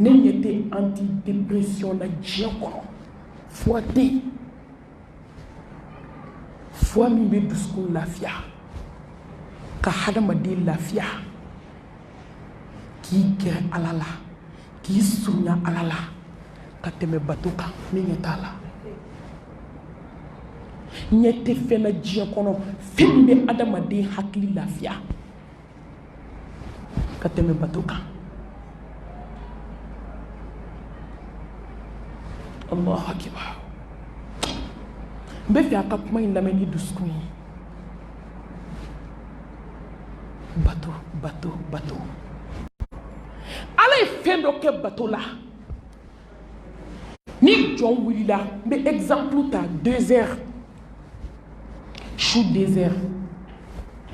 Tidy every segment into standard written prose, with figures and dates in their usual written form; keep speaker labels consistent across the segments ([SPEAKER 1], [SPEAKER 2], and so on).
[SPEAKER 1] n'était antidépression na diakono foité foi mi be duskun lafiya ka hadamadi lafiya ki gɛrɛ ala la k'i surunya ala la ka tɛmɛ bato kan ni ɲɛ t'a la ɲɛ tɛ fɛn na diɲɛ kɔnɔ fɛn min bɛ adamaden hakili lafiya ka tɛmɛ bato kan. Allahu akbar. N bɛ fɛ a ka kuma in lamɛn ni dusukun ye. Bato bato bato. Ala ye fɛn dɔ kɛ bato la ni jɔn wulila n bɛ exemple ta désert su désert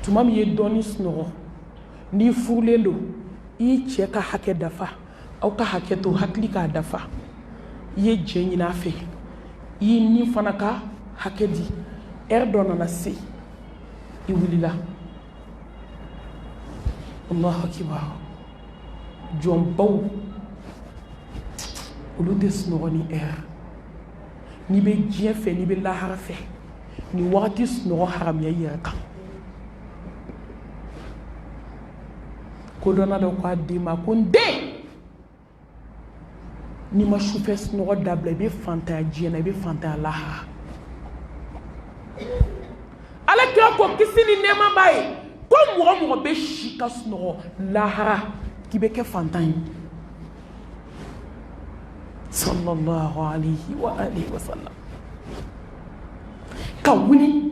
[SPEAKER 1] tuma min ye dɔɔni sunɔgɔ n'i furulen don i cɛ ka hakɛ dafa aw ka hakɛ to hakili k'a dafa i ye jɛ ɲini a fɛ i ye ni fana ka hakɛ di heure dɔ nana se i wulila Allahu akbar. Jɔnbaw olu tɛ sunɔgɔ ni heure n'i bɛ diɲɛ fɛ n'i bɛ lahara fɛ ni wagati sunɔgɔ haramiya i yɛrɛ kan ko dɔnna dɔ ko a den ma ko n den n'i ma sufɛ sunɔgɔ dabila i bɛ fantanya diɲɛ na i bɛ fantanya lahara ala kira ko kisi ni nɛɛma b'a ye ko mɔgɔ mɔgɔ bɛ si ka sunɔgɔ lahara k'i bɛ kɛ fantan ye sallallahu alayhi wa alihi wa sallam ka wuli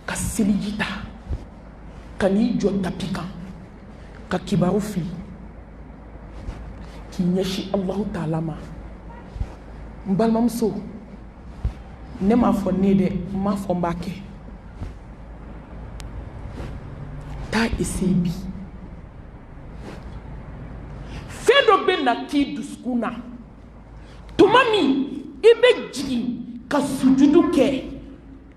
[SPEAKER 1] ka seliji ta ka n'i jɔ tapi kan ka kibaru fili k'i ɲɛsin Allahu ta'ala ma n balimamuso ne m'a fɔ ne dɛ n m'a fɔ n b'a kɛ taa essayer bi fɛn dɔ bɛ na k'i dusukun na tuma min i bɛ jigin ka sujudu kɛ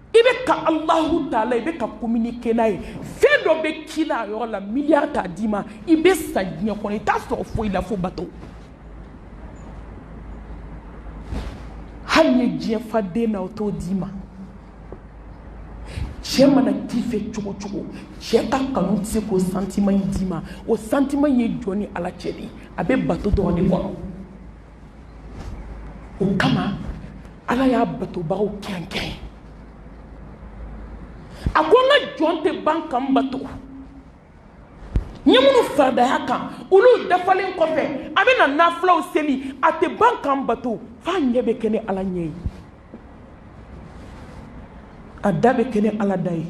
[SPEAKER 1] i bɛ ka Allahu ta'ala i bɛ ka communiquer n'a ye fɛn dɔ bɛ k'i la a yɔrɔ la miliyari t'a d'i ma i bɛ sa diɲɛ kɔnɔ i t'a sɔrɔ foyi la fo bato hali ni diɲɛ fa den na o t'o d'i ma cɛ mana k'i fɛ cogo cogo cɛ ka kanu tɛ se k'o sentiment in d'i ma o sentiment ye jɔn ni ala cɛ de ye a bɛ bato dɔrɔn de kɔnɔ o kama ala y'a batobagaw kɛrɛnkɛrɛn a ko n ka jɔn tɛ ban ka n bato n ye minnu faridaya kan olu dafalen kɔfɛ a bɛ na nafilaw seli a tɛ ban ka n bato f'a ɲɛ bɛ kɛ ni ala ɲɛ ye a da bɛ kɛ ni ala da ye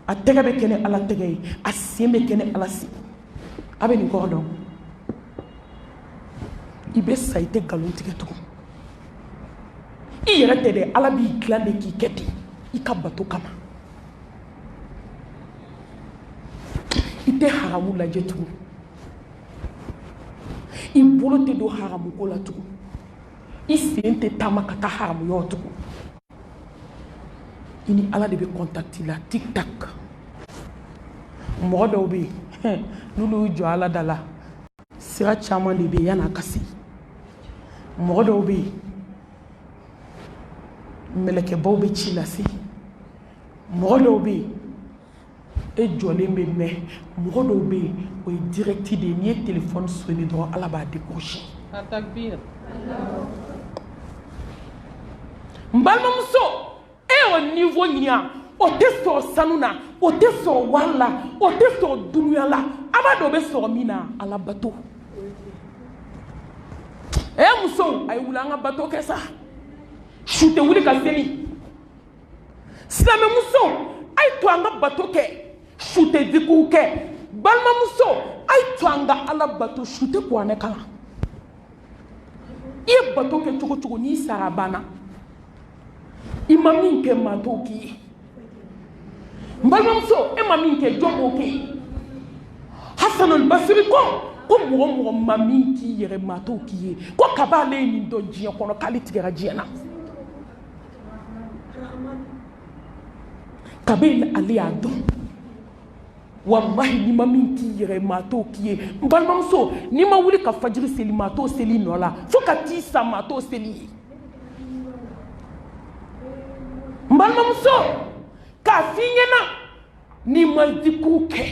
[SPEAKER 1] a tɛgɛ bɛ kɛ ni ala tɛgɛ ye a sen bɛ kɛ ni ala sen a bɛ nin kɔrɔ dɔn i bɛ sa i tɛ nkalon tigɛ tugun i yɛrɛ tɛ dɛ ala b'i dilan de k'i kɛ ten i ka bato kama i tɛ haramu lajɛ tugun i bolo tɛ don haramu ko la tugun i sen tɛ taama ka taa haramu yɔrɔ tugun i ni ala de bɛ contacte la tic tac mɔgɔ dɔw bɛ yen n'olu y'u jɔ ala da la sira caman de bɛ yen yan'a ka se mɔgɔ dɔw bɛ yen mɛlɛkɛbaw bɛ ci lase mɔgɔ dɔw bɛ yen e jɔlen bɛ mɛn mɔgɔ dɔw bɛ yen o ye direct de ye n'i ye téléphone sonné dɔrɔn ala b'a décrocher n balimamuso e y'o niveau ɲini yan o tɛ sɔrɔ sanu na o tɛ sɔrɔ wari la o tɛ sɔrɔ dunuya la aba dɔ bɛ sɔrɔ min na ala bato muso a ye wuli an ka bato kɛ sa su tɛ wuli ka seli silamɛmuso a ye to an ka bato kɛ su tɛ zikiriw kɛ balimamuso a ye to an ka ala bato su tɛ kuranɛ kalan i ye bato kɛ cogo cogo n'i sara a banna i ma min kɛ maa t'o k'i ye n balimamuso e ma min kɛ jɔn b'o kɛ ye Hasanul Basiri ko mɔgɔ mɔgɔ ma min k'i yɛrɛ maa t'o k'i ye ko kaba ale ye nin dɔn diɲɛ kɔnɔ k'ale tigɛra diɲɛ na kabe ale y'a dɔn wallahi ni ma min k'i yɛrɛ maa t'o k'i ye n balimamuso n'i ma wuli ka fajiri seli maa t'o seli nɔ la fo ka t'i sa maa t'o seli ye n balimamuso k'a f'i ɲɛna n'i ma zikuru kɛ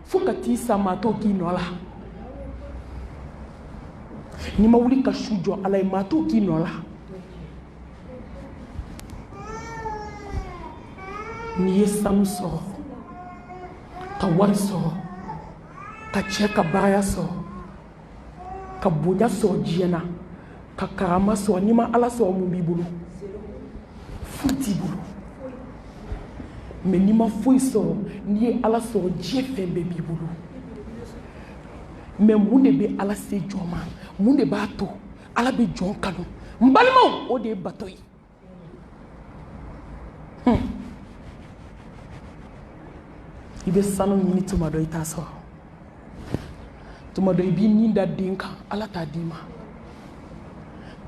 [SPEAKER 1] fo ka t'i sa maa t'o k'i nɔ la n'i ma wuli ka su jɔ ala ye maa t'o k'i nɔ la n'i ye sanu sɔrɔ ka wari sɔrɔ ka cɛ ka baaraya sɔrɔ ka bonya sɔrɔ diɲɛ na ka karama sɔrɔ n'i ma ala sɔrɔ mun b'i bolo foyi t'i bolo mais n'i ma foyi sɔrɔ n'i ye ala sɔrɔ diɲɛ fɛn bɛɛ b'i bolo mais mun de bɛ ala se jɔn ma mun de b'a to ala bɛ jɔn kanu n balimaw o de ye bato ye i bɛ sanu ɲini tuma dɔ i t'a sɔrɔ tuma dɔ i b'i nin da den kan ala t'a d'i ma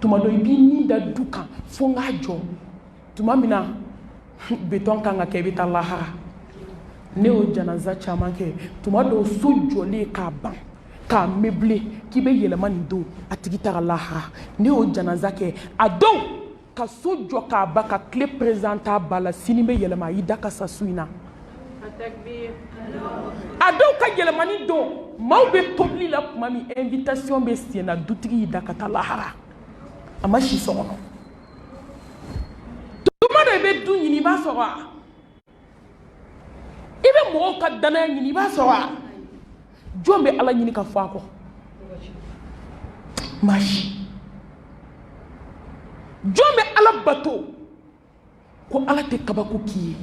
[SPEAKER 1] tuma dɔ i b'i nin da du kan fo n k'a jɔ tuma min na betɔn kan ka kɛ i bɛ taa lahara ne y'o janaza caman kɛ tuma dɔw so jɔlen k'a ban k'a meublé k'i bɛ yɛlɛma nin don a tigi taga lahara ne y'o janaza kɛ a don ka so jɔ k'a ban ka tile présenta ba la sini bɛ yɛlɛma a y'i da ka sa su in na a dɔw ka yɛlɛmani don maaw bɛ tobili la tuma min invitation bɛ sen na dutigi y'i da ka taa lahara a ma si so kɔnɔ tuma dɔ i bɛ du ɲini i b'a sɔrɔ a i bɛ mɔgɔw ka danaya ɲini i b'a sɔrɔ a jɔn bɛ ala ɲini ka fɔ a kɔ maa si jɔn bɛ ala bato ko ala tɛ kabako k'i ye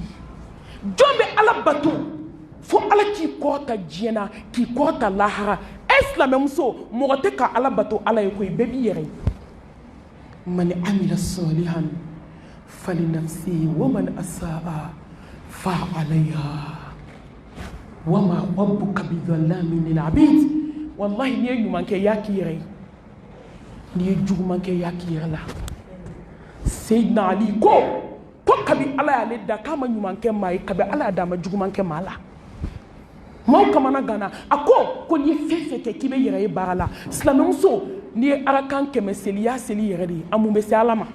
[SPEAKER 1] jɔn bɛ ala bato fo ala k'i kɔrɔta diɲɛ na k'i kɔrɔta lahara silamɛmuso mɔgɔ tɛ ka ala bato ala ye koyi bɛɛ b'i yɛrɛ ye man amila salihan falinafsihi wa man asaa fa alayha wa ma rabbuka bidhallamin lil abid wallahi n'i ye ɲuman kɛ y'a k'i yɛrɛ ye n'i ye juguman kɛ y'a k'i yɛrɛ la Seydina Ali ko kabi ala y'ale da k'a ma ɲuman kɛ maa ye kabi ala y'a da ma juguman kɛ maa la maaw kamana gana a ko n'i ye fɛn fɛn kɛ k'i bɛ yɛrɛ ye baara la silamɛmuso n'i ye arakan 100 seli i y'a seli yɛrɛ de ye a mun bɛ se ala ma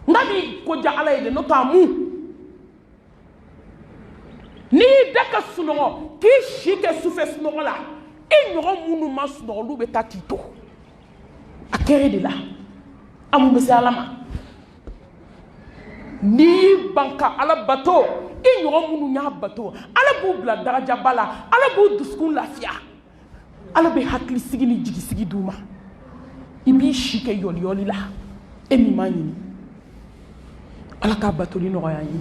[SPEAKER 1] n ka bi ko ja ala ye de n'o tɛ a mun n'i y'i da ka sunɔgɔ k'i si kɛ sufɛ sunɔgɔ la i ɲɔgɔn minnu ma sunɔgɔ olu bɛ taa k'i to a kɛra de la a mun bɛ se ala ma n'i y'i ban ka ala bato i ɲɔgɔn minnu y'a bato ala b'u bila darajaba la ala b'u dusukun lafiya ala bɛ hakilisigi ni jigisigi d'u ma i b'i si kɛ yɔliyɔli la e min m'a ɲini ala k'a batoli nɔgɔya ye